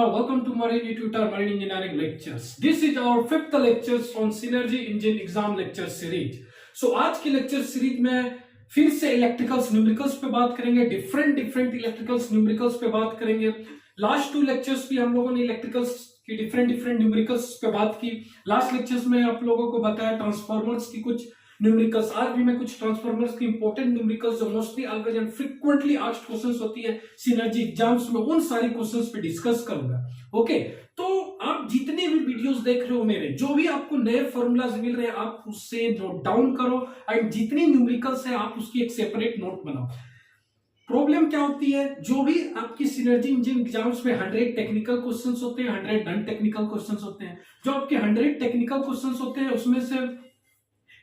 welcome to Marine Tutor Marine Engineering Lectures. This is our fifth lectures on Synergy Engine Exam Lecture Series. So आज की lecture series में फिर से electricals numericals पे बात करेंगे, डिफरेंट इलेक्ट्रिकल्स न्यूमेरिकल्स पे बात करेंगे। लास्ट टू लेक्चर्स भी हम लोगों ने इलेक्ट्रिकल्स की डिफरेंट न्यूमेरिकल्स पे बात की। लास्ट लेक्चर्स में आप लोगों को बताया ट्रांसफॉर्मर्स की कुछ न्यूमेरिकल्स। आज भी मैं कुछ ट्रांसफॉर्मर्स की इंपॉर्टेंट न्यूमेरिकल्स जो mostly always and frequently asked questions होती है सिनर्जी एग्जाम्स में, उन सारी क्वेश्चंस पे डिस्कस करूंगा। ओके, तो आप जितने भी वीडियोस देख रहे हो मेरे, जो भी आपको नए फॉर्मूलाज मिल रहे हैं आप उससे नोट डाउन करो एंड जितनी न्यूमेरिकल्स है आप उसकी एक सेपरेट नोट बनाओ। प्रॉब्लम क्या होती है, जो भी आपकी सिनर्जी इंजन एग्जाम्स में 100 टेक्निकल क्वेश्चंस होते हैं, 100 नॉन टेक्निकल क्वेश्चंस होते हैं। जो आपके 100 टेक्निकल क्वेश्चंस होते हैं उसमें से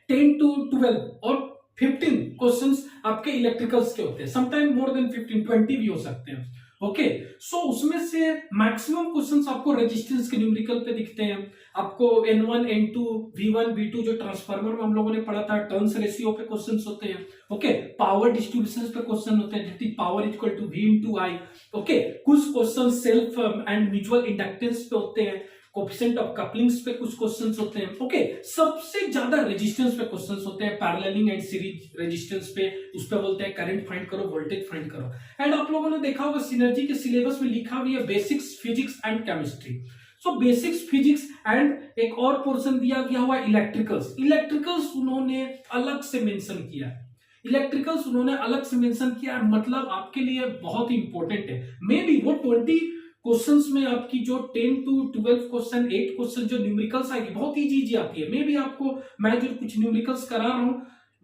10 to 12 और 15 क्वेश्चंस आपके इलेक्ट्रिकल्स के होते हैं। समटाइम मोर देन 15, 20 भी हो सकते हैं। ओके, सो उसमें से मैक्सिमम क्वेश्चंस आपको रेजिस्टेंस के न्यूमेरिकल पे दिखते हैं। आपको N1, N2, V1, V2 जो ट्रांसफार्मर में हम लोगों ने पढ़ा था, टर्न्स रेशियो पे क्वेश्चंस होते हैं। ओके, पावर डिस्ट्रीब्यूशन पे क्वेश्चन होते हैं, जितनी power equal to V into I। Okay, कुछ question self and mutual inductance पे होते हैं, कोएफिशिएंट ऑफ कपलिंग्स पे कुछ क्वेश्चंस होते हैं। ओके, सबसे ज्यादा रेजिस्टेंस पे क्वेश्चंस होते हैं, पैरेललिंग एंड सीरीज रेजिस्टेंस पे, उस पे बोलते हैं करंट फाइंड करो, वोल्टेज फाइंड करो। एंड आप लोगों ने देखा होगा सिनर्जी के सिलेबस में लिखा हुआ है basics physics and chemistry. So basics physics and एक और पोर्शन दिया गया हुआ इलेक्ट्रिकल्स। इलेक्ट्रिकल्स उन्होंने अलग से मेंशन किया है, इलेक्ट्रिकल्स उन्होंने अलग से मेंशन किया है, मतलब आपके लिए बहुत ही इंपॉर्टेंट है। मे बी वो 20 क्वेश्चंस में आपकी जो 10 to 12 क्वेश्चन, 8 क्वेश्चन जो न्यूमेरिकल्स आएगी बहुत इजी आती है। मे बी आपको मैं जो कुछ न्यूमेरिकल्स करा रहा हूं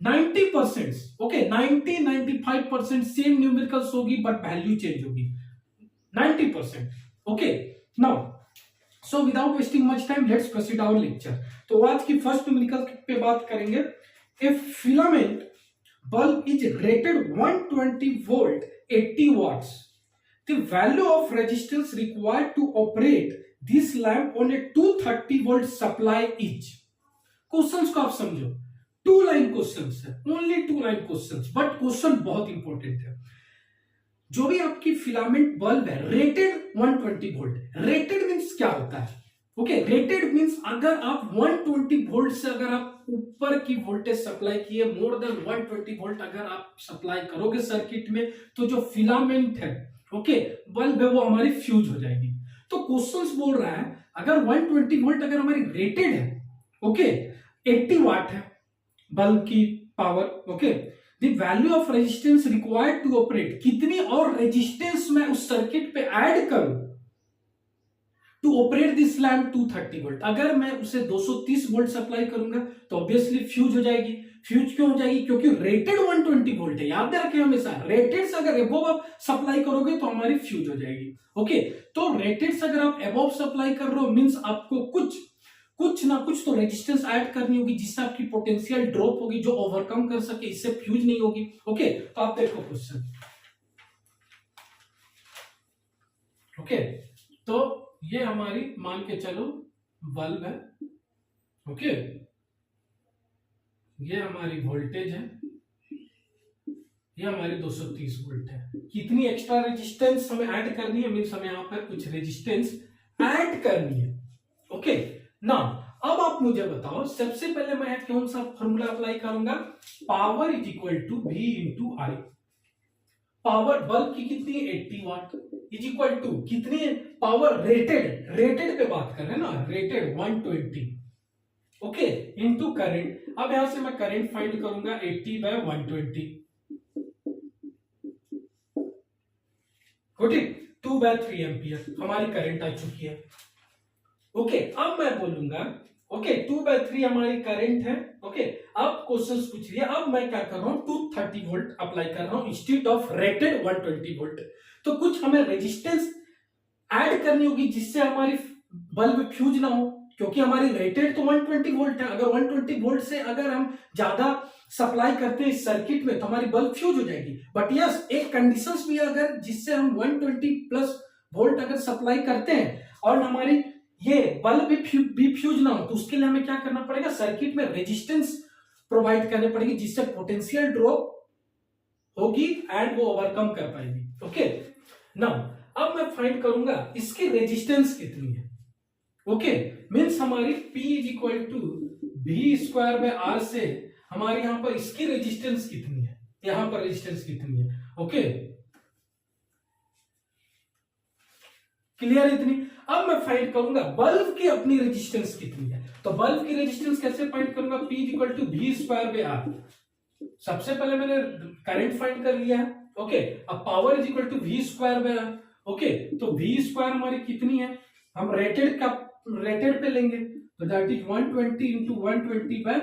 90%, ओके 90-95% सेम न्यूमेरिकल्स होगी बट वैल्यू चेंज होगी 90%। Okay, now so without wasting much time let's proceed our lecture. तो आज की फर्स्ट न्यूमेरिकल पे बात करेंगे। A filament bulb is rated 120 volt 80 watts. The value of resistance required to operate this lamp on a 230 volt supply is. Questions को आप समझो, 2 line questions है, only 2 line questions, but question बहुत important है। जो भी आपकी फिलामेंट बल्ब है रेटेड 120 वोल्ट, रेटेड मींस क्या होता है? ओके, रेटेड मींस अगर आप 120 वोल्ट से अगर आप ऊपर की वोल्टेज सप्लाई किए, मोर देन 120 वोल्ट अगर आप सप्लाई करोगे सर्किट में, तो जो फिलामेंट है ओके बल्ब है वो हमारी फ्यूज हो जाएगी। तो क्वेश्चंस बोल रहा है अगर 120 वोल्ट अगर हमारी रेटेड है, ओके 80 वाट है बल्ब की power, okay the value of resistance required to operate, कितनी और रेजिस्टेंस मैं उस सर्किट पे ऐड करूं to operate this lamp 230 volt. अगर मैं उसे 230 वोल्ट सप्लाई करूंगा तो ऑब्वियसली फ्यूज हो जाएगी। फ्यूज क्यों हो जाएगी? क्योंकि रेटेड 120 वोल्ट है, याद रखें हमेशा, रेटेड से अगर एबोव आप सप्लाई करोगे तो हमारी फ्यूज हो जाएगी। ओके, तो रेटेड से अगर आप एबोव सप्लाई कर रहे हो मींस आपको कुछ ना कुछ तो रेजिस्टेंस ऐड करनी होगी जिससे आपकी पोटेंशियल ड्रॉप होगी जो ओवरकम कर सके, इससे फ्यूज नहीं होगी। ओके, तो आप देखो क्वेश्चन। ओके, तो ये हमारी मान के चलो बल्ब है, ओके ये हमारी वोल्टेज है, ये हमारी 230 वोल्ट है। कितनी एक्स्ट्रा रेजिस्टेंस हमें ऐड करनी है मींस हमें यहां पर कुछ रेजिस्टेंस ऐड करनी है। ओके, नाउ अब आप मुझे बताओ, सबसे पहले मैं कौन सा फॉर्मूला अप्लाई करूंगा? Power is equal to V into I। Power bulb की कितनी है? 80 वाट इज इक्वल टू कितनी है? पावर रेटेड पे बात कर रहे हैं ना, रेटेड 120, ओके इनटू करंट। अब यहां से मैं करंट फाइंड करूंगा 80/120, ठीक 2/3 एम्पियर हमारी करंट आ चुकी है। ओके, अब मैं बोलूंगा ओके 2/3 हमारी करंट है। ओके, अब क्वेश्चन पूछ लिया, अब मैं क्या कर रहा हूं 230 वोल्ट अप्लाई कर रहा हूं इंस्टेड ऑफ रेटेड 120 वोल्ट। तो कुछ हमें रेजिस्टेंस ऐड करनी होगी जिससे हमारी बल्ब फ्यूज ना हो, क्योंकि हमारी रेटेड तो 120 वोल्ट है। अगर 120 वोल्ट से अगर हम ज्यादा सप्लाई करते हैं इस सर्किट में तो हमारी बल्ब फ्यूज हो जाएगी। बट यस, एक कंडीशंस भी है, अगर जिससे हम 120 प्लस वोल्ट अगर सप्लाई करते हैं और हमारी ये बल्ब भी फ्यूज ना हो, तो उसके लिए हमें क्या करना पड़ेगा? सर्किट में रेजिस्टेंस प्रोवाइड करनी पड़ेगी जिससे पोटेंशियल ड्रॉप होगी एंड वो ओवरकम कर पाएगी। ओके, नाउ अब मैं फाइंड करूंगा इसकी रेजिस्टेंस कितनी है। ओके, मीन्स हमारी P is equal to V square by R से हमारे यहां पर इसकी रेजिस्टेंस कितनी है, यहां पर रेजिस्टेंस कितनी है। ओके, क्लियर इतनी। अब मैं फाइंड करूंगा बल्ब की अपनी रेजिस्टेंस कितनी है। तो बल्ब की रेजिस्टेंस कैसे फाइंड करूंगा, P is equal to V square by R। सबसे पहले मैंने करंट फाइंड कर लिया है। ओके, अब power is equal to V square by R। Okay, तो V स्क्वायर हमारी कितनी है, हम रेटेड पे लेंगे, तो that is 120 into 120 by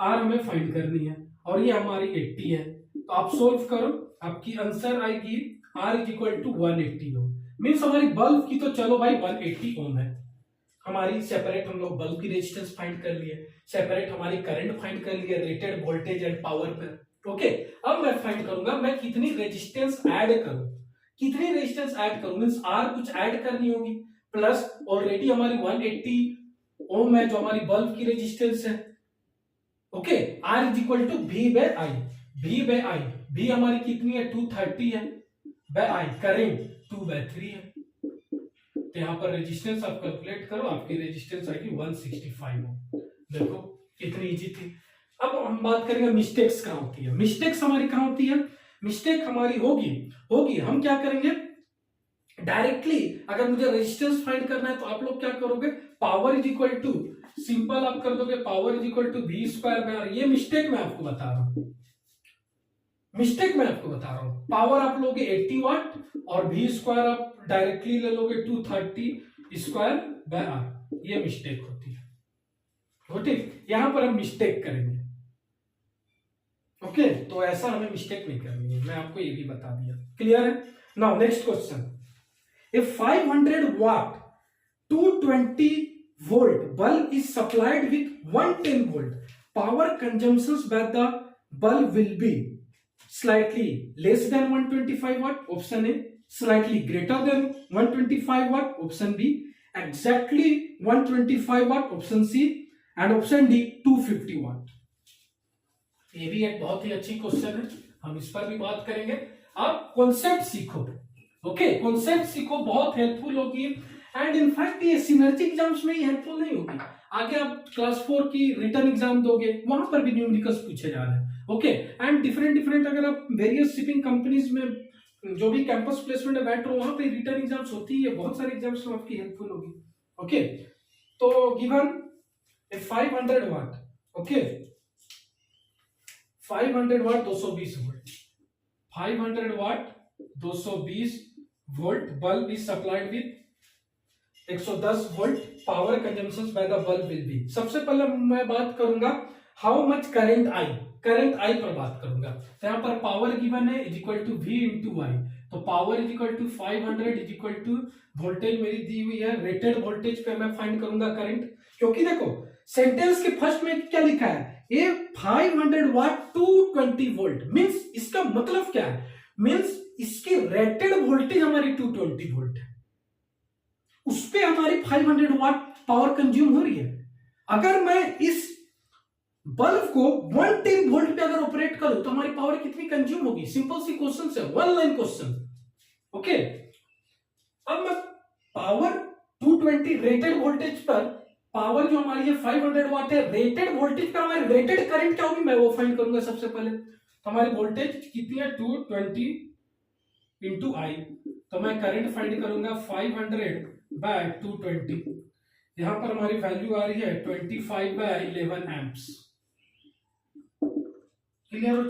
R हमें फाइंड करनी है, और ये हमारी 80 है। तो आप सोल्व करो, आपकी आंसर आएगी R is equal to 180 ohm. Means हमारी बल्ब की तो चलो भाई 180 ओम है हमारी, सेपरेट हम लोग बल्ब की रेजिस्टेंस फाइंड कर लिए, सेपरेट हमारी करंट फाइंड कर लिए रेटेड वोल्टेज एंड पावर पर। ओके, अब मैं फाइंड करूंगा मैं कितनी रेजिस्टेंस ऐड करूं, कितनी रेजिस्टेंस ऐड करूं, मींस R कुछ ऐड करनी होगी, प्लस ऑलरेडी हमारी 180 ओम है जो हमारी बल्ब की रेजिस्टेंस है। Okay, R is equal to V by I, V हमारी कितनी है 230 है, बाय I करंट 2/3 है। तो यहाँ पर रेजिस्टेंस आप कैलकुलेट करो, आपकी रेजिस्टेंस आएगी 165 ओम। देखो कितनी इजी थी। अब हम बात करेंगे मिस्टेक्स कहां होती है। मिस्टेक्स हमारी कहां होती है, मिस्टेक हमारी होगी हम क्या करेंगे, डायरेक्टली अगर मुझे रेजिस्टेंस फाइंड करना है तो आप लोग क्या करोगे, power is equal to simple आप कर दोगे power is equal to V square by R। ये मिस्टेक मैं आपको बता रहा हूं, पावर आप लोगे 80 वाट और V स्क्वायर आप डायरेक्टली ले लोगे 230 स्क्वायर बाय R। ये मिस्टेक होती है, ठीक, यहां पर हम मिस्टेक करेंगे। ओके, तो ऐसा हमें मिस्टेक नहीं करनी है, मैं आपको ये भी बता दिया। क्लियर है। Now next question, a 500 watt 220 volt bulb is supplied with 110 volt, power consumption by the bulb will be slightly less than 125 watt, option A, slightly greater than 125 watt, option B, exactly 125 watt, option C, and option D 250 watt। ये भी एक बहुत ही अच्छी question है, हम इस पर भी बात करेंगे। आप कॉन्सेप्ट सीखो, ओके, कॉन्सेप्ट सीखो, बहुत हेल्पफुल होगी। एंड इनफैक्ट ये सिनर्जी एग्जाम्स में ही हेल्पफुल नहीं होगी, आगे आप क्लास 4 की रिटर्न एग्जाम दोगे वहां पर भी न्यूमेरिकल्स पूछे जा रहे हैं। ओके, एंड डिफरेंट अगर आप वेरियस शिपिंग कंपनीज में जो भी कैंपस प्लेसमेंट में बैठ रहे हो वहां पे रिटर्न एग्जाम्स होती है, बहुत सारे एग्जाम्स में आपकी हेल्पफुल होगी। ओके, तो given a 500 watt, okay, 500 watt 220 volt, 500 watt 220 volt bulb is supplied with 110 volt, power consumption by the bulb will be. सबसे पहले मैं बात करूंगा हाउ मच करंट आई पर बात करूंगा। तो यहाँ पर पावर गिवन है is equal to V into I, तो power is equal to 500 is equal to voltage मेरी दी हुई है, रेटेड वोल्टेज पे मैं फाइंड करूंगा करंट। क्योंकि देखो सेंटेंस के फर्स्ट में क्या लिखा है, ये 500 वाट 220 वोल्ट, मींस इसका मतलब क्या है, मींस इसकी रेटेड वोल्टेज हमारी 220 वोल्ट है, उस पे हमारी 500 वाट पावर कंज्यूम हो रही है। अगर मैं इस बल्ब को 110 वोल्ट पे अगर ऑपरेट करूं तो हमारी पावर कितनी कंज्यूम होगी, सिंपल सी क्वेश्चन है, वन लाइन क्वेश्चन। ओके, अब मैं पावर 220 रेटेड वोल्टेज पर, पावर जो हमारी है 500 वाट है, रेटेड वोल्टेज पर हमारी रेटेड करंट क्या होगी मैं वो फाइंड करूंगा सबसे पहले। तो हमारी वोल्टेज कितनी है 220 इंटू आई, तो मैं करंट फाइंड करूंगा 500 बाय 220, यहां पर हमारी वैल्यू आ रही है 25 बाय 11 एम्प्स। क्लियर हो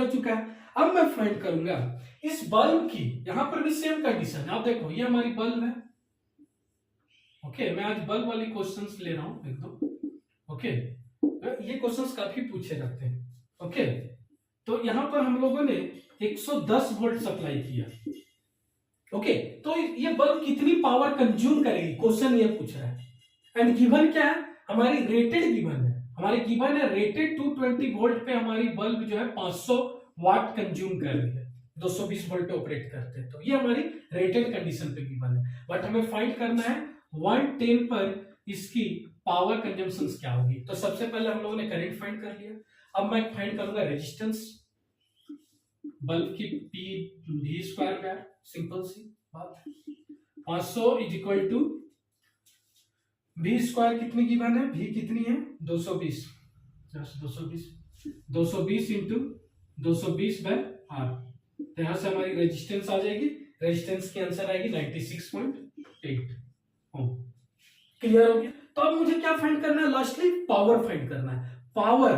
चुका है। अब मैं फाइंड करूंगा इस बल्ब की, यहां पर भी सेम कंडीशन, आप देखो ये हमारी बल्ब है। ओके, मैं आज बल्ब वाली क्वेश्चंस ले रहा हूं एक दो। ओके, ये क्वेश्चंस काफी पूछे जाते हैं। ओके, तो यहां पर हम लोगों ने 110 वोल्ट सप्लाई किया। ओके, तो ये बल्ब कितनी पावर कंज्यूम करेगी, क्वेश्चन ये पूछ रहा है। एंड गिवन क्या है, हमारी रेटेड गिवन है, रेटेड 220 वोल्ट पे हमारी बल्ब जो है 500 वाट कंज्यूम कर रही है, 220 वोल्ट पे ऑपरेट करते हैं, तो ये हमारी रेटेड कंडीशन पे गिवन है। बट हमें फाइंड करना है 110 पर इसकी पावर कंजम्पशन क्या होगी। तो सबसे पहले हम लोगों ने करंट फाइंड कर लिया, अब मैं फाइंड करूंगा रेजिस्टेंस। बल्ब की पी वी स्क्वायर पे है, सिंपल सी बात। 500 is equal to V square कितनी गिवन है, वी कितनी है 220, 220 इंटू 220 बाय आर। तो यहां से हमारी रेजिस्टेंस आ जाएगी, रेजिस्टेंस की आंसर आएगी 96.8 ओम। क्लियर हो गया। तो अब मुझे क्या फाइंड करना है, लास्टली पावर फाइंड करना है। पावर,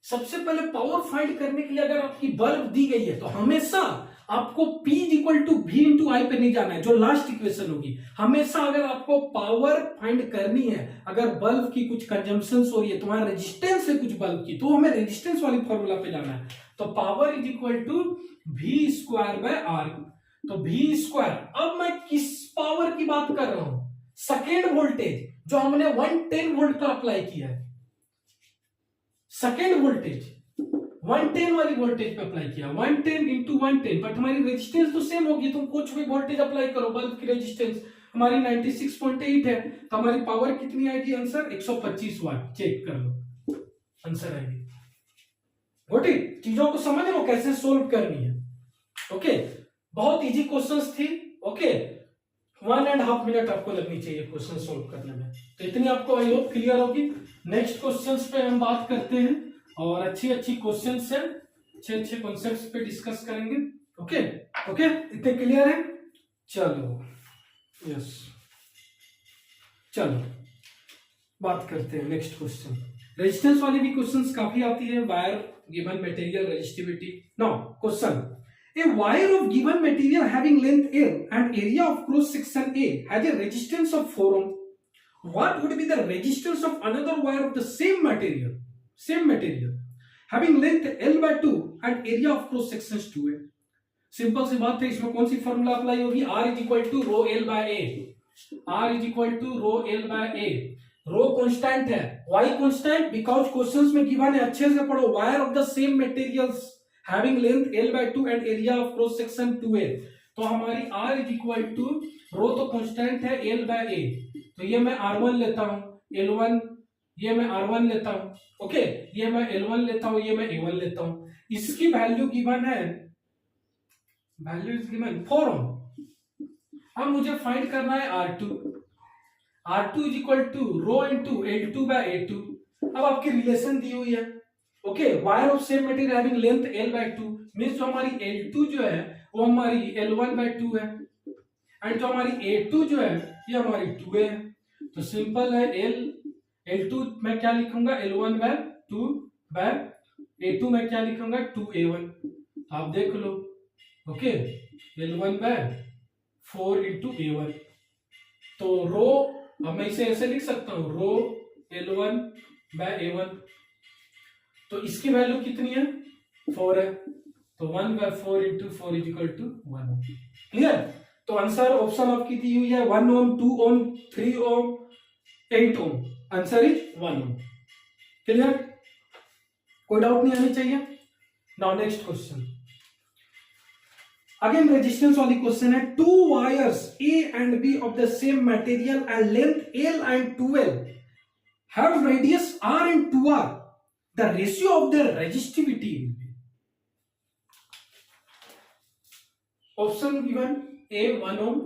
सबसे पहले पावर फाइंड करने के लिए अगर आपकी बल्ब दी गई है तो हमेशा आपको P equal to V into I पे नहीं जाना है, जो लास्ट इक्वेशन होगी। हमेशा अगर आपको पावर फाइंड करनी है, अगर बल्ब की कुछ कंजम्पशन हो रही है, तुम्हारा रेजिस्टेंस है कुछ बल्ब की, तो हमें रेजिस्टेंस वाली फॉर्मूला पे जाना है। तो power is equal to V square by R. तो V स्क्वायर, अब मैं किस पावर की बात कर रहा हूं, सेकेंड वोल्टेज जो हमने 110 वोल्ट का अप्लाई किया है, सेकेंड वोल्टेज 110 वाली वोल्टेज पे अप्लाई किया, 110 इंटू 110, बट हमारी रेजिस्टेंस तो सेम होगी। तुम कुछ भी वोल्टेज अप्लाई करो, बल्ब की रेजिस्टेंस हमारी 96.8 है, तो हमारी पावर कितनी आएगी, आंसर 125 वाट। चेक कर लो, आंसर आएगी। ओके, चीजों को समझ लो कैसे सोल्व करनी है। ओके, बहुत इजी क्वेश्चंस थी। ओके, 1.5 मिनट आपको लगनी चाहिए क्वेश्चन सोल्व करने में। तो इतनी आपको आई होप क्लियर होगी। नेक्स्ट क्वेश्चंस पे हम बात करते हैं और अच्छी क्वेश्चंस हैं, अच्छे कॉन्सेप्ट्स पे डिस्कस करेंगे। ओके ओके, इतने क्लियर है। चलो यस, चलो बात करते हैं नेक्स्ट क्वेश्चन। रेजिस्टेंस वाली भी क्वेश्चंस काफी आती है, wire given material resistivity. Now question, a wire of given material having length L and area of cross section A has a resistance of 4 ohm. What would be the resistance of another wire of the same material having length L by 2 and area of cross sections 2A? Simple सी बात है, इसमें कौन सी formula apply होगी, R is equal to rho L by A. R is equal to rho L by A. Rho constant है, Y constant, because questions में given है, अच्छे से पढ़ो। Wire of the same materials having length L by 2 and area of cross section 2A, तो हमारी R is equal to रो तो constant है L by A, तो ये मैं R1 लेता हूं, L1 ये मैं R1 लेता हूं। ओके, ये मैं L1 लेता हूं, ये मैं A1 लेता हूं। इसकी वैल्यू गिवन है, वैल्यू इज गिवन 4 ओम। अब मुझे फाइंड करना है R2 is equal to rho into L2 by A2। अब आपकी रिलेशन दी हुई है। ओके, wire of same material having length L by 2 means जो हमारी L2 जो है वो हमारी L1 by 2 है, एंड जो हमारी A2 जो है ये हमारी 2A है। तो सिंपल है, L2 मैं क्या लिखूंगा, L1 by 2 बाय A2 मैं क्या लिखूंगा, 2A1। आप देख लो। Okay, L1 by 4 into A1। तो रो, अब मैं इसे ऐसे लिख सकता हूं, रो L1 by A1। तो इसकी वैल्यू कितनी है, 4 है, तो 1 by 4 into 4 is equal to 1 ohm. Clear. तो आंसर ऑप्शन आपकी दी हुई है 1 ohm, 2 ohm, 3 ohm, 8 ohm. Answer is 1 ohm. Clear, कोई डाउट नहीं आनी चाहिए। Now next question, again resistance वाली क्वेश्चन है। 2 wires A and B of the same material and length L and 2L have radius R and 2R. The ratio of their resistivity will be, option given A 1 ohm,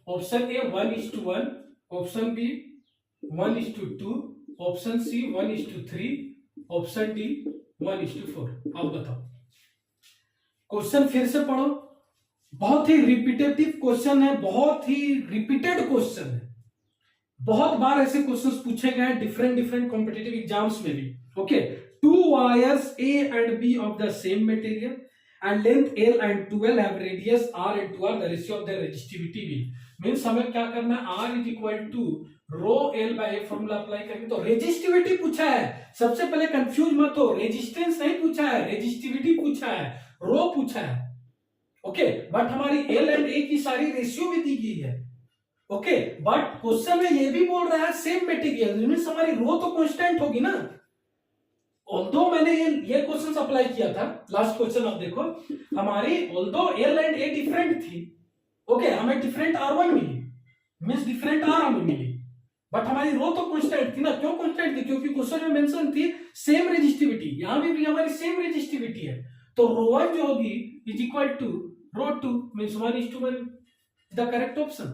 option A 1:1, option B 1:2, option C 1:3, option D 1:4। अब बताओ, question फिर से पढ़ो, बहुत ही repetitive question है, बहुत ही repeated question है, बहुत बार ऐसे क्वेश्चंस पूछे गए हैं डिफरेंट कॉम्पिटिटिव एग्जाम्स में भी। Okay, 2 wires A and B of the same material and length L and 2L have radius R and 2R, the ratio of their resistivity will, means हमें क्या करना है, R is equal to rho L by A formula apply करके। तो resistivity पूछा है, सबसे पहले कंफ्यूज मत हो, रेजिस्टेंस नहीं पूछा है, रेजिस्टिविटी पूछा है, रो पूछा है। ओके, बट हमारी L and A की सारी रेशियो भी दी गई है। ओके, बट क्वेश्चन में ये भी बोल रहा है सेम मटेरियल, मींस हमारी रो तो कांस्टेंट होगी ना। ऑल्दो मैंने ये क्वेश्चन अप्लाई किया था, लास्ट क्वेश्चन आप देखो, हमारी although L and A different थी, ओके, हमें डिफरेंट R1 मिली, मींस डिफरेंट R हमें मिली, बट हमारी रो तो कांस्टेंट थी ना। क्यों कांस्टेंट थी? क्योंकि क्वेश्चन में मेंशन थी सेम रेजिस्टिविटी, यहां भी हमारी सेम रेजिस्टिविटी है। तो रो वन जो होगी is equal to rho two means 1:1 the correct option.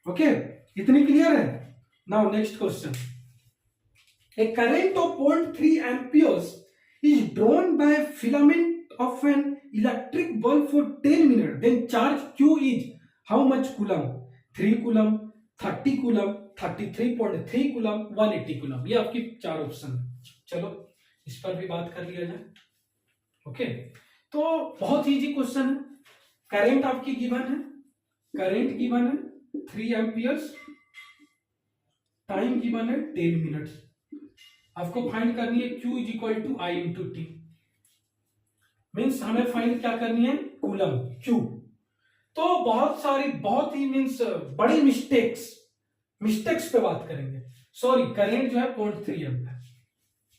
Okay, इतनी क्लियर है? Now next question, a current of 0.3 amperes is drawn by a filament of an electric bulb for 10 minutes, then charge q is how much coulomb? 3 coulomb, 30 coulomb, 33.3 coulomb, 180 coulomb। ये आपकी चार option है। चलो इस पर भी बात कर लिया जाए। ओके, तो बहुत इजी क्वेश्चन है। करंट आपकी गिवन है, करंट गिवन है 3 एम्पियर्स, टाइम गिवन है 10 मिनट्स। आपको फाइंड करनी है Q is equal to I into T, means हमें फाइंड क्या करनी है? Coulomb Q। तो बहुत ही मीन्स बड़ी मिस्टेक्स पे बात करेंगे। सॉरी, करंट जो है 0.3 एम्प है।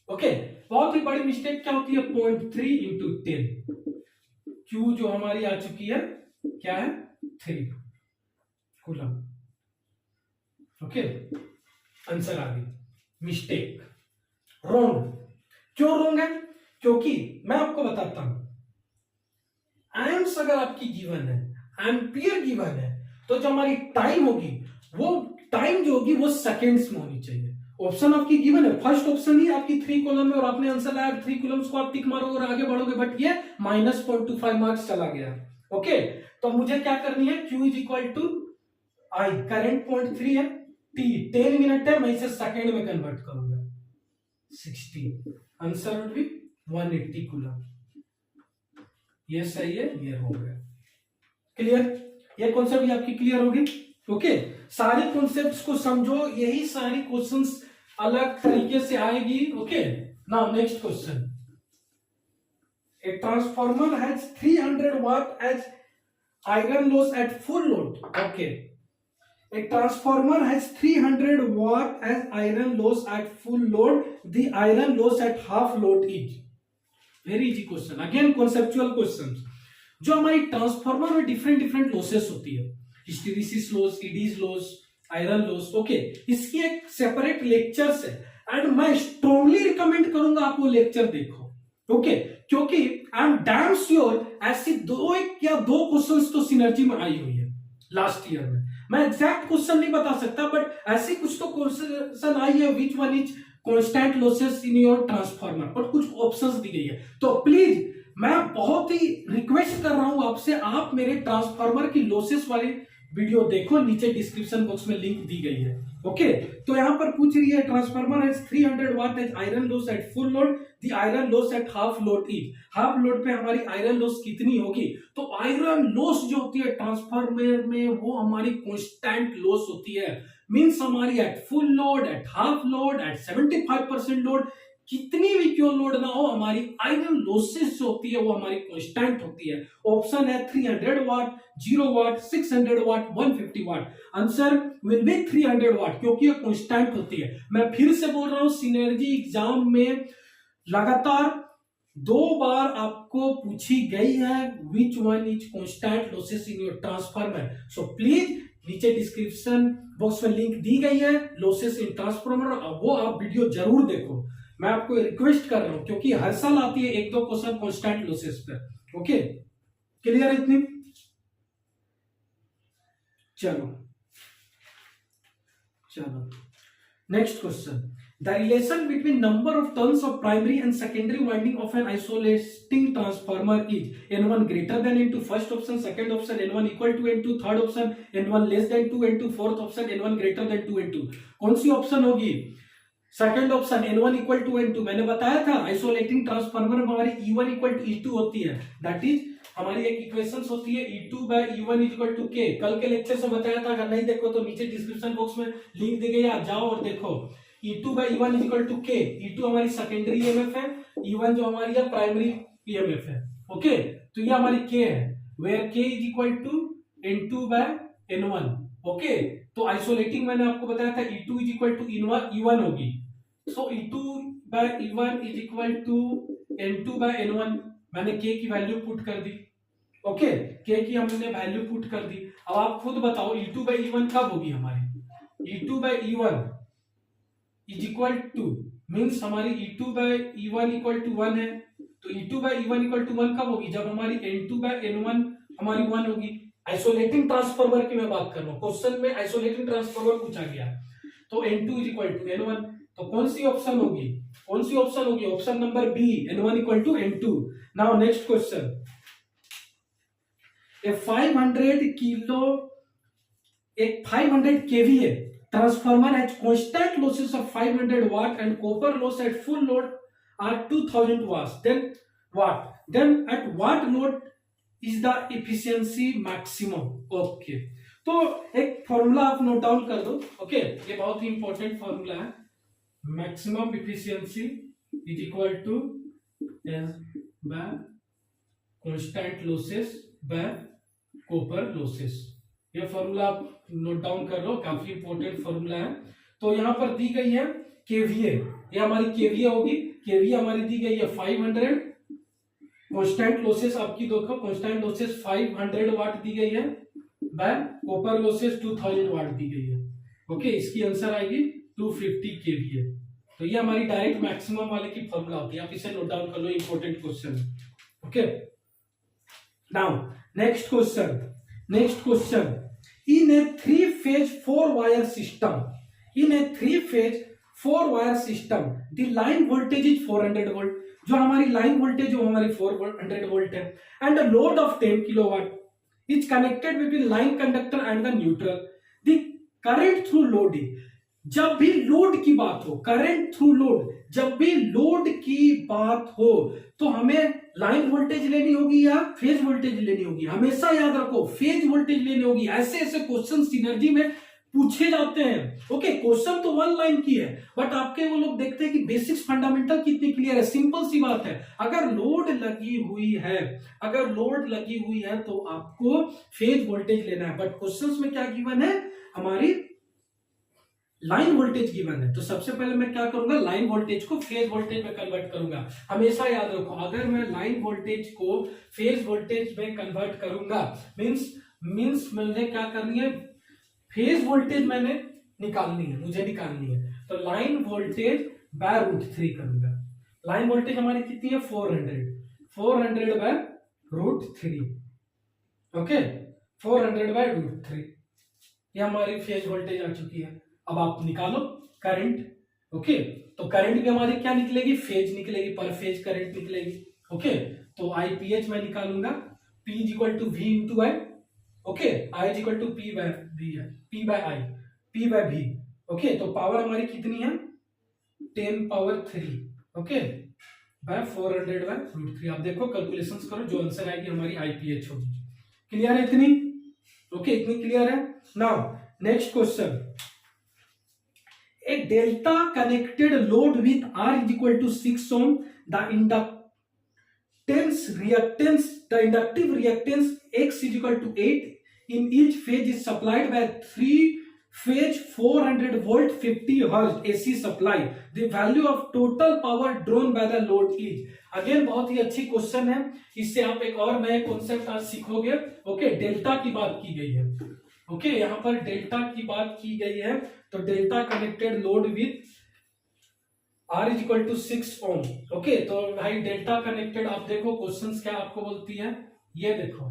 ओके, बहुत ही बड़ी मिस्टेक क्या होती है? 0.3 इंटू 10। Q जो हमारी आ चुकी है क्या है? 3 कूलम। ओके, आंसर आ गई। मिस्टेक रोंग। क्यों रोंग है? क्योंकि मैं आपको बताता हूं, एम्प्स अगर आपकी गिवन है, एम्पियर गिवन है, तो जो हमारी टाइम होगी वो टाइम जो होगी वो सेकेंड्स में होनी चाहिए। ऑप्शन आपकी गिवन है, फर्स्ट ऑप्शन ही आपकी 3 कॉलम है और आपने आंसर लाया 3 कॉलम्स को आप टिक मारोगे और आगे बढ़ोगे, बट ये -0.25 मार्क्स चला गया। ओके, तो मुझे क्या करनी है? Q is equal to I, current 0.3 है, T 10 मिनट है, मैं इसे सेकेंड में कन्वर्ट करूंगा 60, आंसर वुड बी 180 कूलम। ये सही है, ये हो गया क्लियर। ये कॉन्सेप्ट आपकी क्लियर होगी। ओके, सारे कॉन्सेप्ट्स को समझो, यही सारी क्वेश्चंस अलग तरीके से आएगी। Okay, now next question, a transformer has 300 watt as iron loss at full load. Okay, a transformer has 300 watt as iron loss at full load, the iron loss at half load is। very easy question, again conceptual questions। जो हमारी transformer में different losses होती है, hysteresis loss, eddies loss, iron loss. Okay, इसकी एक separate lectures है and मैं strongly recommend करूंगा आप वो लेक्चर देखो। ओके, क्योंकि आई एम डैम श्योर ऐसी दो क्वेश्चंस तो सिनर्जी में आई हुई है लास्ट ईयर में। मैं एग्जैक्ट क्वेश्चन नहीं बता सकता, बट ऐसी कुछ तो क्वेश्चन आई है, which one is constant losses in your transformer, और कुछ ऑप्शंस दी गई है। तो प्लीज मैं बहुत ही रिक्वेस्ट कर रहा हूं आपसे, आप मेरे ट्रांसफॉर्मर की लॉसेस वाली वीडियो देखो, नीचे डिस्क्रिप्शन बॉक्स में लिंक दी गई है। ओके, तो यहां पर पूछ रही है transformer has 300 watt as iron loss at full load, the iron loss at half load is. Half load पे हमारी आयरन लॉस कितनी होगी? तो आयरन लॉस जो होती है ट्रांसफॉर्मर में वो हमारी कांस्टेंट लॉस होती है, मींस हमारी at full load, at half load, at 75% load, कितनी भी क्यों लोड ना हो, हमारी आयरन लॉसेस जो होती है वो हमारी कांस्टेंट होती है। ऑप्शन है 300 वाट, 0 वाट, 600 वाट, 150 वाट। आंसर विल बी 300 वाट, क्योंकि ये कांस्टेंट होती है। मैं फिर से बोल रहा हूं, सिनर्जी एग्जाम में लगातार 2 बार आपको पूछी गई है which one is constant losses in your transformer. So please नीचे डिस्क्रिप्शन बॉक्स में लिंक दी गई है लॉसेस इन ट्रांसफार्मर, वो आप वीडियो जरूर देखो। मैं आपको रिक्वेस्ट कर रहा हूं, क्योंकि हर साल आती है 1-2 क्वेश्चन कांस्टेंट लॉसेस पे। ओके, क्लियर है इतनी? चलो next question, the relation between number of turns of primary and secondary winding of an isolating transformer is N1 greater than N2। First option, second option N1 equal to N2, third option N1 less than 2 N2, fourth option N1 greater than 2 N2। कौन सी option होगी? Second option N1 equal to N2। मैंने बताया था isolating transformer में हमारी E1 equal to E2 होती है, दैट इज हमारी एक इक्वेशंस होती है E2 by E1 equal to K। कल के लेक्चर से बताया था, अगर नहीं देखो तो नीचे डिस्क्रिप्शन बॉक्स में लिंक दी गई है, आप जाओ और देखो। E2 by E1 equal to K। E2 हमारी सेकेंडरी ईएमएफ है, E1 जो हमारी है प्राइमरी ईएमएफ है। ओके, तो ये हमारी K है, where K is equal to N2 by N1। Okay, तो आइसोलेटिंग मैंने आपको बताया था E2 is equal to E1 होगी। So E2 by E1 is equal to N2 by N1। मैंने K की वैल्यू पुट कर दी। ओके, K की हमने वैल्यू पुट कर दी। अब आप खुद बताओ E2 बाय E1 कब होगी हमारी? E2 by E1 is equal to, means हमारी E2 by E1 equal to 1 है, तो E2 by E1 equal to 1 कब होगी, जब हमारी N2 by N1 हमारी 1 होगी। आइसोलेटिंग ट्रांसफार्मर की मैं बात कर रहा हूँ, क्वेश्चन में आइसोलेटिंग ट्रांसफार्मर पूछा गया, तो N2 is equal to N1, तो कौन सी ऑप्शन होगी, कौन सी ऑप्शन होगी, option number B, N1 equal to N2। Now next question, a 500 kVA transformer has constant losses of 500 watt and copper loss at full load are 2000 watts. Then at what load is the efficiency maximum? Okay. तो एक formula आप note down कर दो। Okay, ये बहुत ही important formula है। Maximum efficiency is equal to S by constant losses by copper losses. ये फॉर्मूला आप नोट डाउन कर लो, काफी इंपॉर्टेंट फॉर्मूला है। तो यहां पर दी गई है केवीए, ये हमारी केवीए होगी, केवीए हमारी दी गई है 500, कांस्टेंट लॉसेस आपकी देखो, कांस्टेंट लॉसेस 500 वाट दी गई है, बाय कॉपर लॉसेस 2000 वाट दी गई है। ओके, इसकी आंसर आएगी 250 केवीए। तो ये हमारी डायरेक्ट मैक्सिमम वाले की फॉर्मूला होती है, आप इसे नोट डाउन कर लो, important question. Okay, now next question, in a three-phase four-wire system, the line voltage is 400 volt, जो हमारी लाइन वोल्टेज वो हमारी 400 वोल्ट है, and a load of 10 kilowatt is connected between line conductor and the neutral. The current through load is, जब भी load की बात हो, करंट थ्रू लोड, जब भी लोड की बात हो तो हमें लाइन वोल्टेज लेनी होगी या फेज वोल्टेज लेनी होगी। हमेशा याद रखो फेज वोल्टेज लेनी होगी। ऐसे ऐसे क्वेश्चन सिनर्जी में पूछे जाते हैं। ओके, क्वेश्चन तो वन लाइन की है, बट आपके वो लोग देखते हैं कि बेसिक्स फंडामेंटल कितनी क्लियर है। सिंपल सी बात है, अगर लोड लगी हुई है तो आपको फेज वोल्टेज लेना है, बट क्वेश्चंस में क्या गिवन है, हमारी लाइन वोल्टेज गिवन है। तो सबसे पहले मैं क्या करूंगा, लाइन वोल्टेज को फेज वोल्टेज में कन्वर्ट करूंगा। हमेशा याद रखो, अगर मैं लाइन वोल्टेज को फेज वोल्टेज में कन्वर्ट करूंगा, मींस मुझे क्या करनी है, फेज वोल्टेज मुझे निकालनी है। तो लाइन वोल्टेज बाय √3 करूंगा। लाइन वोल्टेज हमारी कितनी है, 400 बाय √3। ओके, 400 बाय √3, ये हमारी फेज वोल्टेज आ चुकी है। अब आप निकालो करंट। ओके, तो करंट भी हमारी क्या निकलेगी, फेज निकलेगी, पर फेज करंट निकलेगी। ओके, तो आईपीएच मैं निकालूंगा, P is equal to V into I. Okay, I is equal to P by V। Okay, तो पावर हमारी कितनी है, 10 पावर 3। Okay, bye 400 bye √3। आप देखो कैलकुलेशंस करो, जो आंसर आएगी हमारी आईपीएच होगी। क्लियर है इतनी? ओके, इतनी क्लियर है। Now next question, a delta connected load with R is equal to 6 ohm, the inductive reactance X is equal to 8 in each phase is supplied by 3-phase 400 volt 50 Hz AC supply. The value of total power drawn by the load is, again बहुत ही अच्छी question है, इससे आप एक और नए concept आज सीखोगे। ओके, डेल्टा की बात की गई है। ओके, यहां पर डेल्टा की बात की गई है, तो delta connected load with R is equal to 6 ohm. Okay, तो भाई डेल्टा कनेक्टेड, आप देखो क्वेश्चंस क्या आपको बोलती है, ये देखो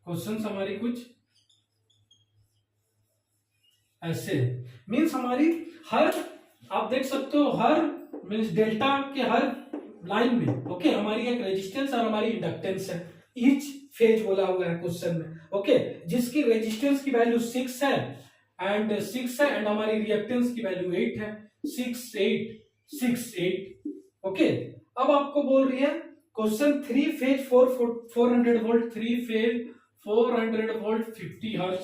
क्वेश्चंस हमारी कुछ ऐसे, मींस हमारी हर, आप देख सकते हो, हर मींस डेल्टा के हर लाइन में, ओके, हमारी एक रेजिस्टेंस और हमारी इंडक्टेंस है। ईच फेज बोला हुआ है क्वेश्चन में। ओके, जिसकी रेजिस्टेंस की वैल्यू 6 है एंड हमारी रिएक्टेंस की वैल्यू 8 है, 6 8। ओके, अब आपको बोल रही है question 3 phase 400 volt 3 phase 400 volt 50 hertz.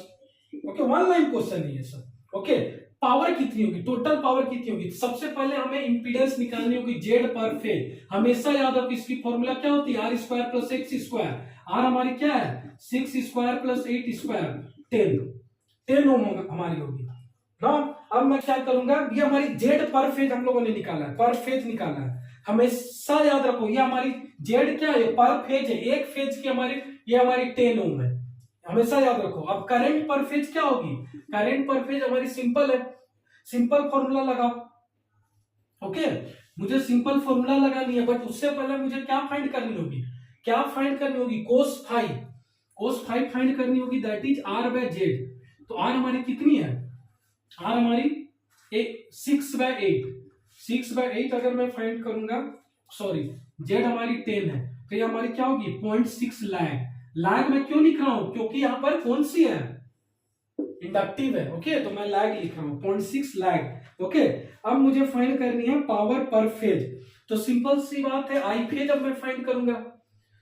Okay, one line question है ये सब। ओके, पावर कितनी होगी, टोटल पावर कितनी होगी, सबसे पहले हमें इंपीडेंस निकालनी होगी जेड पर फेज। हमेशा याद रखो इसकी फॉर्मूला क्या होती है, R square plus X square. R हमारी क्या है, 6 स्क्वायर प्लस 8 स्क्वायर, 10 ओम हमारी होगी ना। अब मैं क्या करूंगा, ये हमारी जेड पर फेज हम लोगों ने निकाला है, पर फेज निकाला है। हमेशा याद रखो ये हमारी जेड क्या है, पर फेज है, एक फेज की हमारी, ये हमारी 10 ओम है, हमेशा याद रखो। अब करंट पर फेज क्या होगी, करंट पर फेज हमारी सिंपल है, सिंपल फॉर्मूला लगाओ। ओके, मुझे सिंपल फॉर्मूला लगानी है, बट उससे पहले मुझे क्या फाइंड करनी होगी, क्या फाइंड करनी होगी, cos five, cos five find करनी होगी, that is R by Z. तो आर हमारी कितनी है, आर हमारी 6/8, 6/8 अगर मैं फाइंड करूंगा, सॉरी जेड हमारी 10 है, तो ये हमारी क्या होगी 0.6 लैग। लैग मैं क्यों लिख रहा हूं, क्योंकि यहां पर कौन सी है, इंडक्टिव है। ओके, तो मैं लैग लिख रहा हूं 0.6 लैग। ओके, अब मुझे फाइंड करनी है पावर पर फेज। तो सिंपल सी बात है, आई फेज अब मैं फाइंड करूंगा,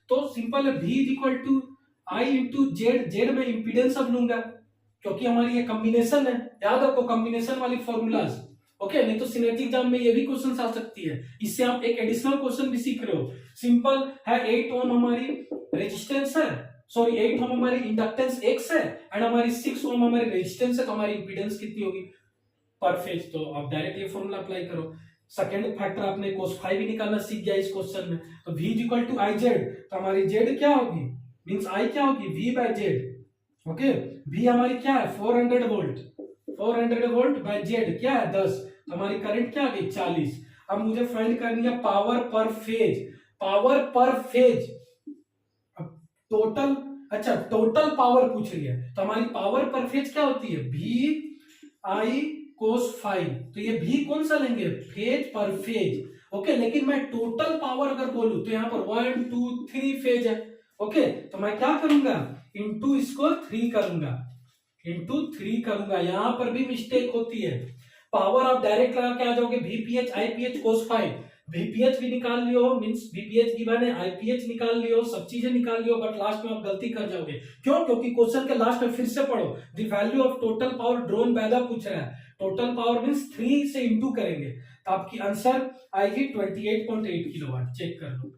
तो सिंपल है, V is equal to I into Z, Z में इंपीडेंस अब लूंगा क्योंकि हमारी ये कॉम्बिनेशन है, याद रखो कॉम्बिनेशन वाली फॉर्मूलाज। ओके, नहीं तो सिनर्जी एग्जाम में ये भी क्वेश्चन आ सकती है, इससे आप एक एडिशनल क्वेश्चन भी सीख रहे हो। सिंपल है, 8 ओम हमारी रेजिस्टेंस है, सॉरी 8 ओम हमारी इंडक्टेंस एक्स है, एंड हमारी 6 ओम हमारी रेजिस्टेंस है, तो हमारी इंपीडेंस कितनी होगी पर फेज। तो आप डायरेक्ट ये फॉर्मूला अप्लाई करो। सेकेंड फैक्टर आपने cos फाइव भी निकालना सीख गया इस क्वेश्चन में, तो V is equal to I Z, तो हमारी जेड क्या होगी, मींस आई क्या होगी, V by Z. Okay, V हमारी क्या है 400 वोल्ट, 400 वोल्ट बाय जेड क्या है 10, तो हमारी करंट क्या आ गई 40। अब मुझे फाइंड करनी है पावर पर फेज, पावर पर फेज, टोटल, अच्छा टोटल पावर पूछ रही है, तो हमारी पावर पर फेज क्या होती है, V I cos फाइव, तो ये भी कौन सा लेंगे, फेज पर फेज। ओके, लेकिन मैं टोटल पावर अगर बोलूं तो यहाँ पर 1 2 3 फेज है। ओके, तो मैं क्या करूंगा, इंटू इसको 3 करूंगा, इंटू 3 करूंगा, यहां पर भी मिस्टेक होती है। पावर आप डायरेक्ट लगा के आ जाओगे, VPH IPH cos five, VPH भी निकाल लियो, मींस VPH गिवन है, IPH निकाल लियो, सब चीजें निकाल लियो, बट लास्ट में आप गलती कर जाओगे। क्यों, क्योंकि क्वेश्चन के लास्ट में फिर से पढ़ो, the value of total power drone by the पूछ रहा है, टोटल पावर मींस 3 से इंटू करेंगे, तो आपकी आंसर आएगी 28.8 किलोवाट। चेक कर लो,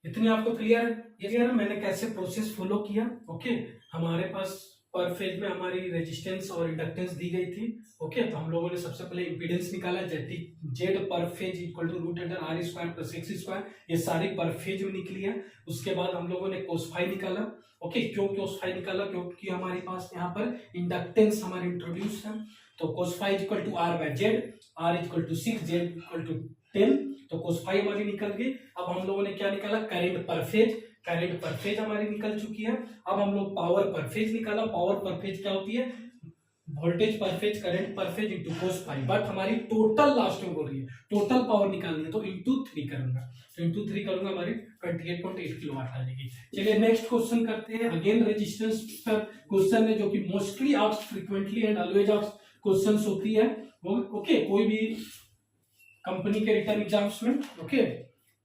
इतनी आपको क्लियर है, ये क्लियर है मैंने कैसे प्रोसेस फॉलो किया। ओके, हमारे पास पर फेज में हमारी रेजिस्टेंस और इंडक्टेंस दी गई थी। ओके, तो हम लोगों ने सबसे पहले इंपीडेंस निकाला, जेड पर phase equal to root under R square plus X square, ये सारी पर फेज में निकली है। उसके बाद हम लोगों ने कोस फाइव निकाला। ओके, क्यों कोस फाइव निकाला, क्योंकि हमारे पास यहाँ पर इंडक्टेंस हमारे इंट्रोड्यूस है, तो cos five equal to R by Z, R equal to 6, Z equal to 10, तो कोस फाइव हमारी निकल गई। अब हम लोगों ने क्या निकाला, करंट पर फेज, करंट पर फेज हमारी निकल चुकी है। अब हम लोग पावर पर फेज निकाला, पावर पर फेज क्या होती है, वोल्टेज पर फेज करंट पर phase into cos five, but हमारी टोटल लास्ट में बोल रही है, टोटल पावर निकालनी है, तो इंटू 3 करूंगा, तो इंटू 3 करूंगा, हमारी 28.8 किलोवाट आ जाएगी। चलिए नेक्स्ट क्वेश्चन करते हैं। अगेन रेजिस्टेंस पर क्वेश्चन है, जो कि mostly asked frequently and always asked questions होती है। ओके, कोई भी कंपनी के रिटर्न एग्जाम्स में। ओके,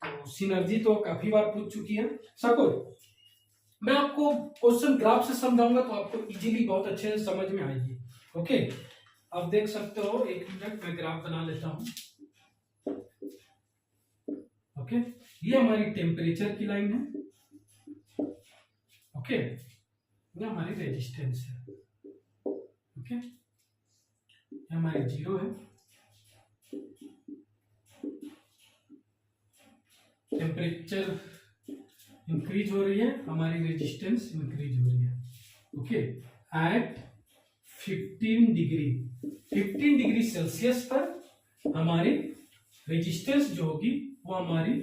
तो सिनर्जी तो काफी बार पूछ चुकी है। सपोज मैं आपको क्वेश्चन ग्राफ से समझाऊंगा, तो आपको इजीली बहुत अच्छे से समझ में आएगी। ओके, आप देख सकते हो, एक मिनट मैं ग्राफ बना लेता हूं। ओके, ये हमारी टेम्परेचर की लाइन है। ओके, ये हमारी रेजिस्टेंस है। ओके, ये हमारी 0 है, टेम्परेचर इंक्रीज हो रही है, हमारी रेजिस्टेंस इंक्रीज हो रही है। ओके, एट 15 डिग्री सेल्सियस पर हमारी रेजिस्टेंस जो होगी वो हमारी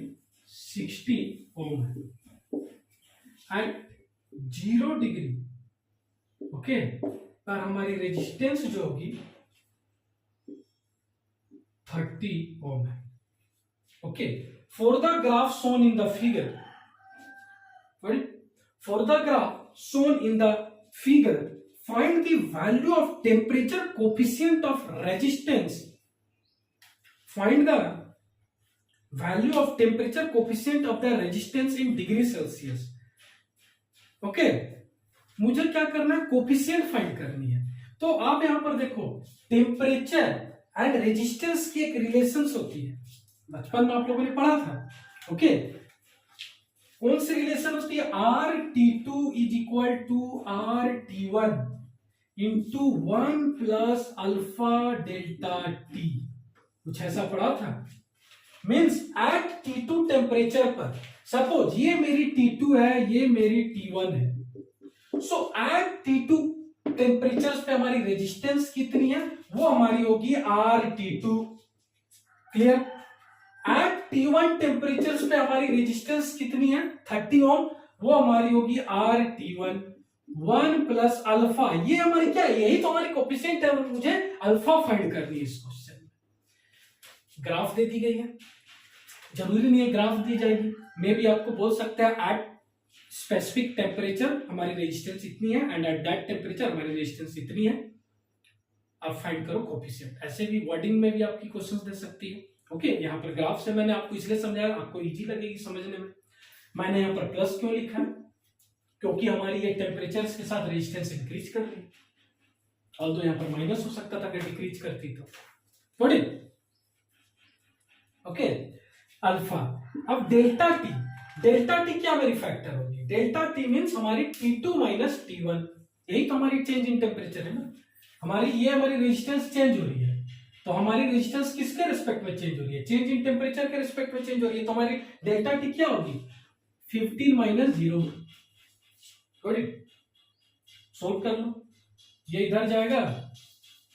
60 ओम है। एट 0 डिग्री ओके पर हमारी रेजिस्टेंस जो होगी 30 ओम है। Okay, for the graph shown in the figure, for the graph shown in the figure, find the value of temperature coefficient of resistance. Find the value of temperature coefficient of the resistance in degree Celsius. Okay, मुझे क्या करना है, coefficient find करनी है। तो आप यहां पर देखो, टेम्परेचर एंड रेजिस्टेंस की एक रिलेशंस होती है, बचपन में आप लोगों ने पढ़ा था। ओके, कौन सी रिलेशन होती है, RT2 is equal to RT1 into 1 plus alpha delta T, कुछ ऐसा पढ़ा था। मीन्स एट T2 टेम्परेचर पर, सपोज ये मेरी T2 है, ये मेरी T1 है। सो एट T2 टेम्परेचर पे हमारी रेजिस्टेंस कितनी है, वो हमारी होगी RT2। Clear. Eight T1 temperature पे हमारी रेजिस्टेंस कितनी है 30 ओम, वो हमारी होगी RT1। 1 प्लस अल्फा, ये हमारी क्या है, यही तो हमारी कोफिशिएंट है, मुझे अल्फा फाइंड करनी है इस क्वेश्चन में। ग्राफ दे दी गई है, जरूरी नहीं है ग्राफ दी जाएगी, मे भी आपको बोल सकता है एट स्पेसिफिक टेम्परेचर हमारी रेजिस्टेंस इतनी है एंड एट दैट टेम्परेचर हमारी रेजिस्टेंस इतनी है, आप फाइंड करो कोफिशिएंट। ऐसे भी वर्डिंग में भी आपकी क्वेश्चंस दे सकती है। ओके, यहाँ पर ग्राफ से मैंने आपको इसलिए समझाया, आपको इजी लगेगी समझने में। मैंने यहाँ पर प्लस क्यों लिखा है, क्योंकि हमारी ये टेम्परेचर के साथ रेजिस्टेंस इंक्रीज कर रही है, और तो यहाँ पर माइनस हो सकता था अगर डिक्रीज करती तो। थोड़ी ओके, अल्फा। अब डेल्टा टी, डेल्टा टी क्या मेरी फैक्टर होगी, डेल्टा टी मीन्स हमारी T2 माइनस T1, यही तो हमारी चेंज इन टेम्परेचर है ना। हमारी ये हमारी रेजिस्टेंस चेंज हो रही है, तो हमारी रेजिस्टेंस किसके रिस्पेक्ट में चेंज हो रही है, चेंज इन टेम्परेचर के रिस्पेक्ट में चेंज हो रही है, तो हमारी डेल्टा टी क्या होगी 15 माइनस 0। सोल्व कर लो, ये इधर जाएगा।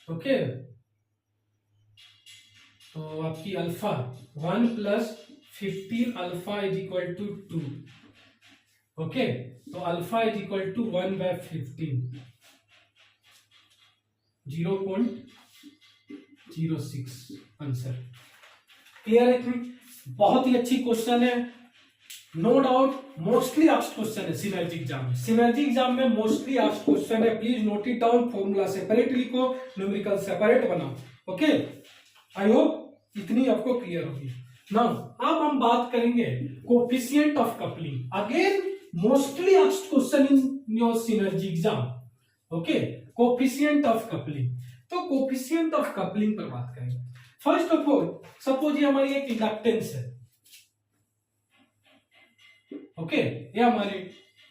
ओके, तो आपकी alpha 1 plus 15 alpha is equal to 2। Okay, तो alpha is equal to 1 by 15, 0.06 answer. Clear है इतनी? बहुत ही अच्छी क्वेश्चन है, no doubt mostly asked question है सिनर्जी एग्जाम में। सिनर्जी एग्जाम में मोस्टली आस्क्ड क्वेश्चन है, please note it down, formula separate लिखो, न्यूमेरिकल सेपरेट बनाओ। ओके, आई होप इतनी आपको क्लियर होगी। नाउ अब हम बात करेंगे coefficient of coupling, again mostly asked question in your synergy exam. Okay, coefficient of coupling, तो कोफिशिएंट ऑफ कपलिंग पर बात करेंगे। फर्स्ट ऑफ ऑल सपोज ये हमारी एक इंडक्टेंस है। ओके, ये हमारी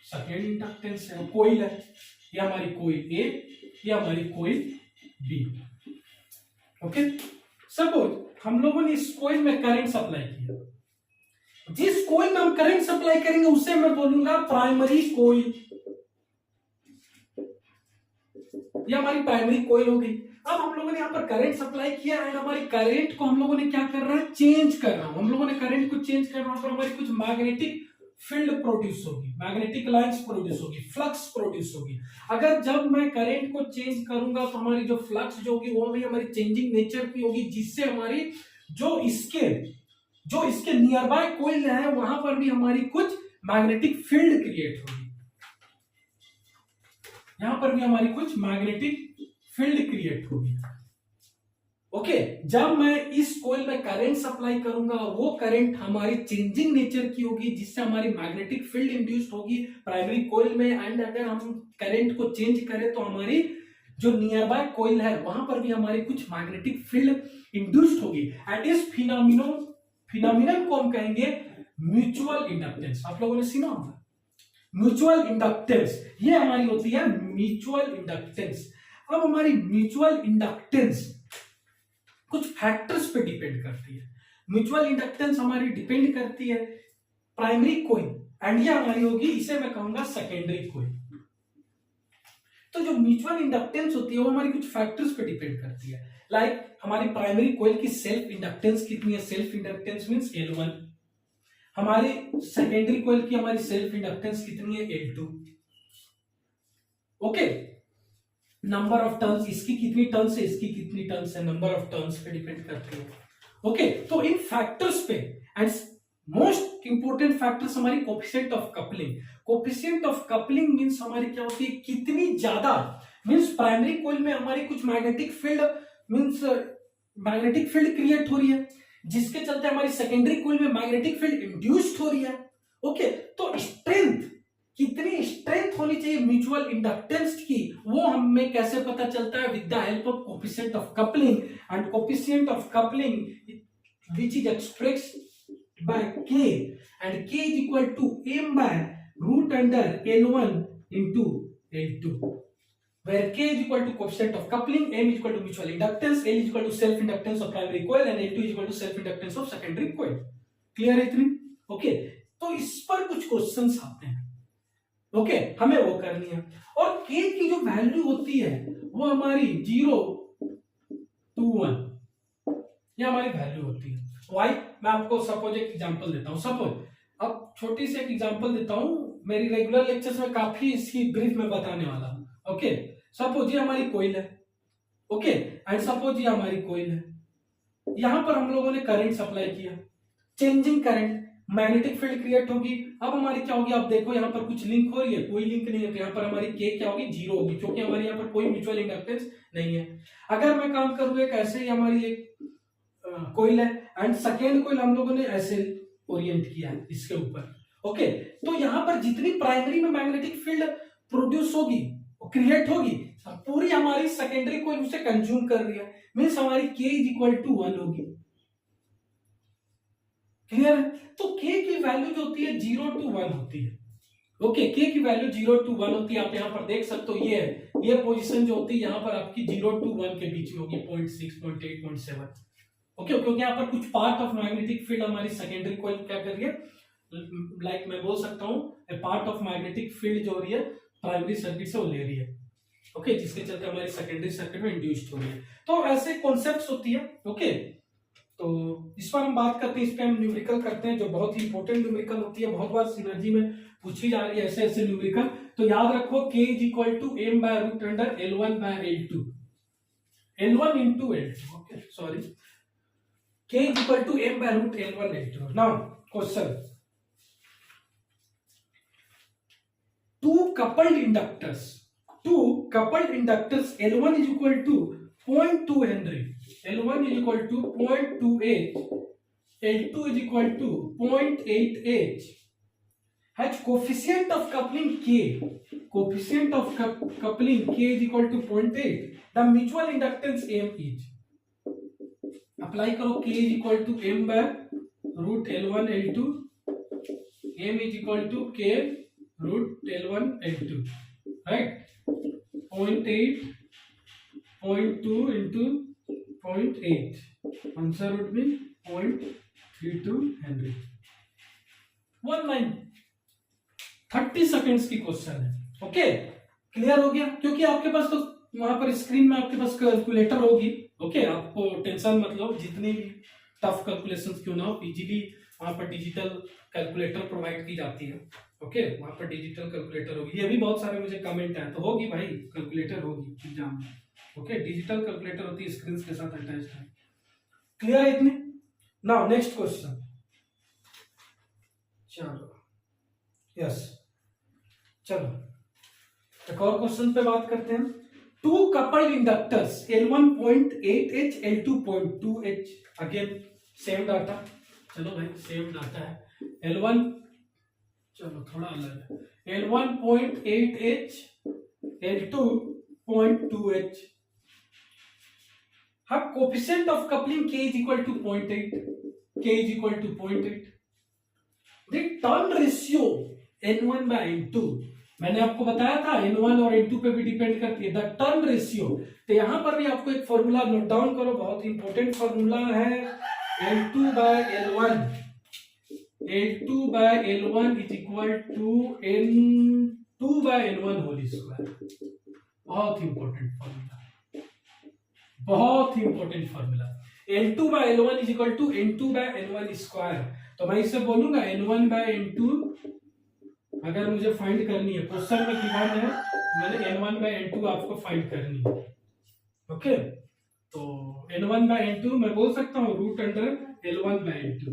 सेकेंड इंडक्टेंस है, कोइल है, ये हमारी कोइल ए, ये हमारी कोइल बी। ओके, सपोज हम लोगों ने इस कोइल में करंट सप्लाई किया, जिस कोइल में हम करंट सप्लाई करेंगे उसे मैं बोलूंगा प्राइमरी कोइल, ये हमारी प्राइमरी कोइल हो गई। अब हम लोगों ने यहाँ पर करंट सप्लाई किया एंड हमारी करंट को हम लोगों ने क्या कर रहा है, चेंज कर रहा हूं, हम लोगों ने करंट को चेंज कर रहा हूं, हमारी कुछ मैग्नेटिक फील्ड प्रोड्यूस होगी, मैग्नेटिक लाइंस प्रोड्यूस होगी, फ्लक्स प्रोड्यूस होगी। अगर जब मैं करंट को चेंज करूंगा तो हमारी जो फ्लक्स जो होगी वो भी हमारी चेंजिंग नेचर की होगी, जिससे हमारी जो इसके नियर बाय कोइल है वहां पर भी हमारी कुछ मैग्नेटिक फील्ड क्रिएट होगी, यहां पर भी हमारी कुछ मैग्नेटिक फील्ड क्रिएट होगी। ओके, जब मैं इस कोइल में करंट सप्लाई करूंगा वो करंट हमारी चेंजिंग नेचर की होगी, जिससे हमारी मैग्नेटिक फील्ड इंड्यूस्ड होगी प्राइमरी कोइल में। एंड अगर हम करंट को चेंज करें तो हमारी जो नियर बाय कोइल है वहां पर भी हमारी कुछ मैग्नेटिक फील्ड इंड्यूस्ड होगी। एंड इस फिनोमिनन को हम कहेंगे म्यूचुअल इंडक्टेंस। आप लोगों ने सुना होगा म्यूचुअल इंडक्टेंस, ये हमारी होती है म्यूचुअल इंडक्टेंस। अब हमारी म्यूचुअल इंडक्टेंस कुछ फैक्टर्स पे डिपेंड करती है। म्यूचुअल इंडक्टेंस हमारी डिपेंड करती है प्राइमरी कोइल, एंड ये हमारी होगी, इसे मैं कहूंगा सेकेंडरी कोइल। तो जो म्यूचुअल इंडक्टेंस होती है वो हमारी कुछ फैक्टर्स पे डिपेंड करती है, लाइक हमारी प्राइमरी कोइल की सेल्फ इंडक्टेंस कितनी है, सेल्फ इंडक्टेंस मींस L1। हमारी सेकेंडरी कोइल की हमारी सेल्फ इंडक्टेंस कितनी है, L2। Okay, number of turns, इसकी कितनी टर्न्स है, इसकी कितनी टर्न्स है, नंबर ऑफ टर्न्स पे डिपेंड करती है। ओके, तो इन फैक्टर्स पे एंड मोस्ट इंपोर्टेंट फैक्टर्स हमारी coefficient of coupling. Coefficient of coupling means हमारी क्या होती है, कितनी ज्यादा, मींस प्राइमरी कोइल में हमारी कुछ magnetic field means magnetic field create हो रही है, जिसके चलते हमारी सेकेंडरी कोइल में मैग्नेटिक फील्ड इंड्यूस्ड हो रही है। ओके, तो स्ट्रेंथ, कितनी स्ट्रेंथ होनी चाहिए म्यूचुअल इंडक्टेंस की, वो हमें कैसे पता चलता है, with the help of coefficient of coupling. And coefficient of coupling which is expressed by K, and K is equal to m by root under L1 into L2, where K is equal to coefficient of coupling, M is equal to mutual inductance, L is equal to self inductance of primary coil, and L2 is equal to self inductance of secondary coil. Clear है इतनी? Okay, तो इस पर कुछ questions आते हैं। Okay, हमें वो करनी है। और के की जो वैल्यू होती है वो हमारी 0 to 1, ये हमारी वैल्यू होती है। वाई, मैं आपको सपोज एक एग्जांपल देता हूं। सपोज अब छोटी सी एक एग्जांपल देता हूं, मेरी रेगुलर लेक्चर्स में काफी इसकी ब्रीफ में बताने वाला हूं। ओके, सपोज ये हमारी कोइल है, ओके, एंड सपोज ये हमारी कोइल है। यहां पर हम लोगों ने करंट सप्लाई किया, changing current, magnetic field create होगी। अब हमारी क्या होगी, आप देखो यहाँ पर कुछ लिंक हो रही है, कोई लिंक नहीं है, तो यहाँ पर हमारी के क्या होगी, 0 होगी, क्योंकि हमारे यहाँ पर कोई म्यूचुअल इंडक्टेंस नहीं है। अगर मैं काम करूँ एक ऐसे ही, हमारी एक कोइल है एंड सेकेंड कोइल हम लोगों ने ऐसे ओरिएंट किया है इसके ऊपर, ओके, तो यहाँ पर जितनी प्राइमरी में मैग्नेटिक फील्ड प्रोड्यूस होगी, क्रिएट होगी, पूरी हमारी सेकेंडरी कोइल उसे कंज्यूम कर रही है, मीन्स हमारी K इज इक्वल टू 1 होगी। क्लियर है? तो K की वैल्यू जो होती है 0 to 1 होती है। ओके, K की वैल्यू 0 to 1 होती है। आप यहाँ पर देख सकते हो, ये है, ये पोजीशन जो होती है यहाँ पर आपकी 0 to 1 के बीच में होगी, 0.6, 0.8, 0.7। ओके, क्योंकि यहाँ पर कुछ पार्ट ऑफ मैग्नेटिक फील्ड हमारी सेकेंडरी कोइल क्या कर रही है, लाइक मैं बोल सकता हूँ ए पार्ट ऑफ मैग्नेटिक फील्ड जो हो रही है प्राइमरी सर्किट से वो ले रही है, ओके, जिसके चलते हमारी सेकेंडरी सर्किट में इंड्यूस्ड हो रही है। तो ऐसे कॉन्सेप्ट्स होती है। ओके, तो इस पर हम बात करते हैं, इस पे हम न्यूमेरिकल करते हैं, जो बहुत ही इंपॉर्टेंट न्यूमेरिकल होती है, बहुत बार सिनर्जी में पूछी जा रही है ऐसे ऐसे न्यूमेरिकल। तो याद रखो K is equal to m by root under L1 by L2, L1 into L2, okay, sorry, K is equal to m by root L1 L2। Now question, two coupled inductors L1 is equal to 0.2 Henry, L1 is equal to 0.2 H, L2 is equal to 0.8 H, has coefficient of coupling K, coefficient of coupling K is equal to 0.8, the mutual inductance M is, apply करो, K is equal to M by root L1 L2, M is equal to K root L1 L2, right? 0.8, 0.2 into 0.8, answer would be 0.32 Henry। 1 line 30 seconds की question है। Okay, clear हो गया? क्योंकि आपके पास तो वहां पर स्क्रीन में आपके पास कैलकुलेटर होगी। ओके, आपको टेंशन मतलब जितनी भी टफ कैलकुलेशंस क्यों ना हो, इजीली वहां पर डिजिटल कैलकुलेटर प्रोवाइड की जाती है। ओके, वहां पर डिजिटल कैलकुलेटर होगी। ये भी बहुत सारे मुझे कमेंट है, तो होगी भाई, कैलकुलेटर होगी एग्जाम में। ओके, डिजिटल कैलकुलेटर होती है, स्क्रीन के साथ अटैच्ड है। क्लियर है इतने? नाउ नेक्स्ट क्वेश्चन, चलो यस, चलो एक और क्वेश्चन पे बात करते हैं। Two coupled inductors L1.8H, L2.2H, again same data. चलो भाई सेम डाटा है। L1 चलो थोड़ा अलग है, L1.8H, L2.2H, have coefficient of coupling K is equal to 0.8, K is equal to 0.8, the turn ratio N1 by N2, मैंने आपको बताया था N1 और N2 पे भी डिपेंड करती है द टर्न रेशियो। तो यहां पर भी आपको एक फॉर्मूला नोट डाउन करो, बहुत इंपॉर्टेंट फॉर्मूला है, L2 by L1, L2 by L1 is equal to N2 by N1 whole square. बहुत इंपॉर्टेंट फॉर्मूला, बहुत ही important formula. L2 by L1 is equal to N2 by N1 square. तो मैं इसे बोलूंगा N1 by N2, अगर मुझे find करनी है, क्वेश्चन में गिवन है, मैंने N1 by N2 आपको फाइंड करनी है। ओके, तो N1 by N2 मैं बोल सकता हूँ root under L1 by N2।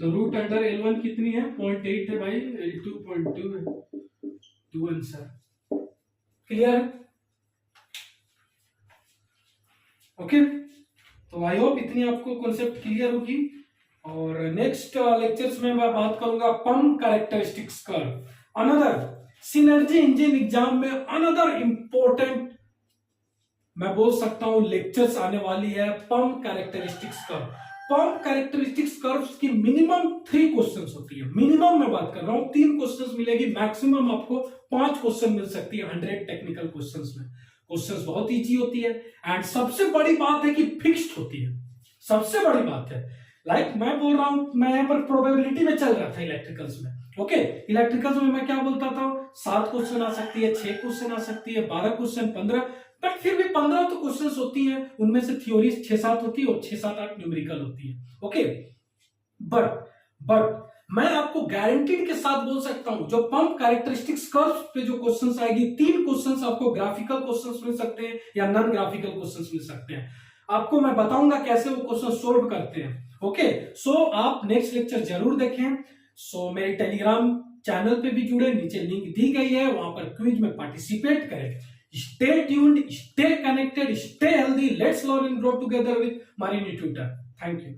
तो रूट अंडर L1 कितनी है, 0.8 है भाई, L2 0.2 है, 2 आंसर। क्लियर? ओके, तो आई होप इतनी आपको कॉन्सेप्ट क्लियर होगी। और नेक्स्ट लेक्चर्स में मैं बात करूंगा pump characteristics curve, another synergy engine exam में अनदर इंपॉर्टेंट मैं बोल सकता हूं लेक्चर्स आने वाली है, pump characteristics curve. Pump characteristics curves की मिनिमम 3 क्वेश्चंस होती है, मिनिमम मैं बात कर रहा हूं, 3 क्वेश्चंस मिलेगी, मैक्सिमम आपको 5 क्वेश्चन मिल सकती है 100 टेक्निकल क्वेश्चंस में। क्वेश्चंस बहुत इजी होती है एंड सबसे बड़ी बात है कि फिक्स्ड होती है, सबसे बड़ी बात है। लाइक मैं बोल रहा हूं, मैं यहाँ पर प्रोबेबिलिटी में चल रहा था इलेक्ट्रिकल्स में, ओके, इलेक्ट्रिकल्स में मैं क्या बोलता था, 7 क्वेश्चन आ सकती है, 6 क्वेश्चन आ सकती है, 12 क्वेश्चन, 15, बट फिर भी 15 तो क्वेश्चंस होती हैं, उनमें से थ्योरी 6-7 होती है और 6-7-8 न्यूमेरिकल होती है। ओके, बट मैं आपको गारंटीड के साथ बोल सकता हूं, जो पंप कैरेक्टरिस्टिक्स कर्व पे जो क्वेश्चंस आएगी, 3 क्वेश्चंस आपको ग्राफिकल क्वेश्चंस मिल सकते हैं या नॉन ग्राफिकल क्वेश्चंस मिल सकते हैं। आपको मैं बताऊंगा कैसे वो क्वेश्चन सोल्व करते हैं। ओके, सो आप नेक्स्ट लेक्चर जरूर देखें। सो मेरे टेलीग्राम चैनल पे भी जुड़े, नीचे लिंक दी गई है, वहां पर क्विज में पार्टिसिपेट करें। Stay tuned, stay connected, stay healthy, let's learn and grow together with Marini tutor. Thank you.